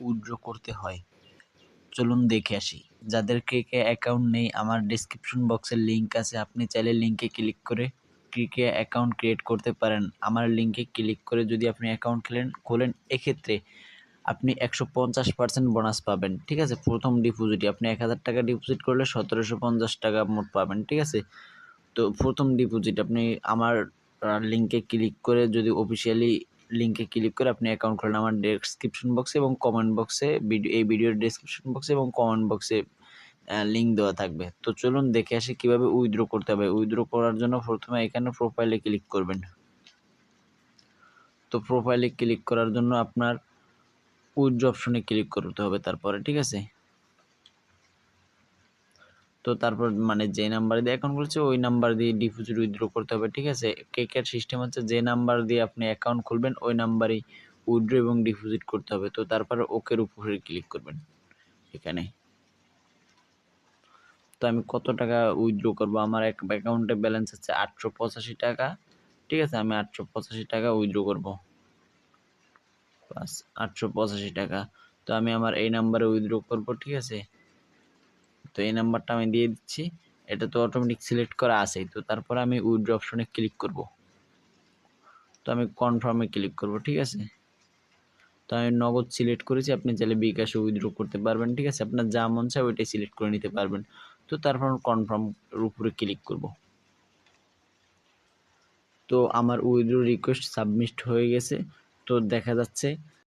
Withdraw করতে হয় চলুন দেখে আসি। যাদের ক্রিকে অ্যাকাউন্ট নেই আমার ডেসক্রিপশন বক্সের লিঙ্ক আছে, আপনি চাইলে লিঙ্কে ক্লিক করে ক্রিকে অ্যাকাউন্ট ক্রিয়েট করতে পারেন। আমার লিঙ্কে ক্লিক করে যদি আপনি অ্যাকাউন্ট খোলেন এক্ষেত্রে আপনি 150% বোনাস পাবেন। ঠিক আছে, প্রথম ডিপোজিটে আপনি 1000 টাকা ডিপোজিট করলে 1750 টাকা মোট পাবেন। ঠিক আছে, তো প্রথম ডিপোজিট আপনি আমার লিঙ্কে ক্লিক করে যদি অফিসিয়ালি লিঙ্কে ক্লিক করে আপনি অ্যাকাউন্ট খোলেন, আমার ডেসক্রিপশন বক্সে এবং কমেন্ট বক্সে এই ভিডিওর ডেসক্রিপশন বক্সে এবং কমেন্ট বক্সে লিঙ্ক দেওয়া থাকবে। তো চলুন দেখে আসি কিভাবে উইথড্র করতে হবে। উইথড্র করার জন্য প্রথমে এখানে প্রোফাইলে ক্লিক করবেন। তো প্রোফাইলে ক্লিক করার জন্য আপনার উইথড্র অপশনে ক্লিক করতে হবে তারপরে। ঠিক আছে, তো তারপর মানে যে নাম্বার দিয়ে অ্যাকাউন্ট খুলছে ওই নাম্বার দিয়ে ডিপোজিট উইথড্র করতে হবে। ঠিক আছে, কেকের সিস্টেম হচ্ছে যে নাম্বার দিয়ে আপনি অ্যাকাউন্ট খুলবেন ওই নাম্বারেই উইথড্র এবং ডিপোজিট করতে হবে। তো তারপরে ওকের উপরে ক্লিক করবেন এখানে। তো আমি কত টাকা উইথড্র করব, আমার অ্যাকাউন্টে ব্যালেন্স আছে 885 টাকা। ঠিক আছে, আমি 885 টাকা উইথড্র করব, প্লাস 885 টাকা। তো আমি আমার এই নাম্বারে উইথড্র করব। ঠিক আছে, তো এই নাম্বারটা আমি দিয়ে দিচ্ছি, এটা তো অটোমেটিক সিলেক্ট করা আছেই। তো তারপরে আমি উইথড্র অপশনে ক্লিক করব। তো আমি কনফার্মে ক্লিক করব। ঠিক আছে, তো আমি নগদ সিলেক্ট করেছি, আপনি চাইলে বিকাশে উইথড্র করতে পারবেন। ঠিক আছে, আপনার যা মন চায় ওইটাই সিলেক্ট করে নিতে পারবেন। তো তারপর কনফার্ম উপরে ক্লিক করব। তো আমার উইথড্র রিকোয়েস্ট সাবমিট হয়ে গেছে। তো দেখা যাচ্ছে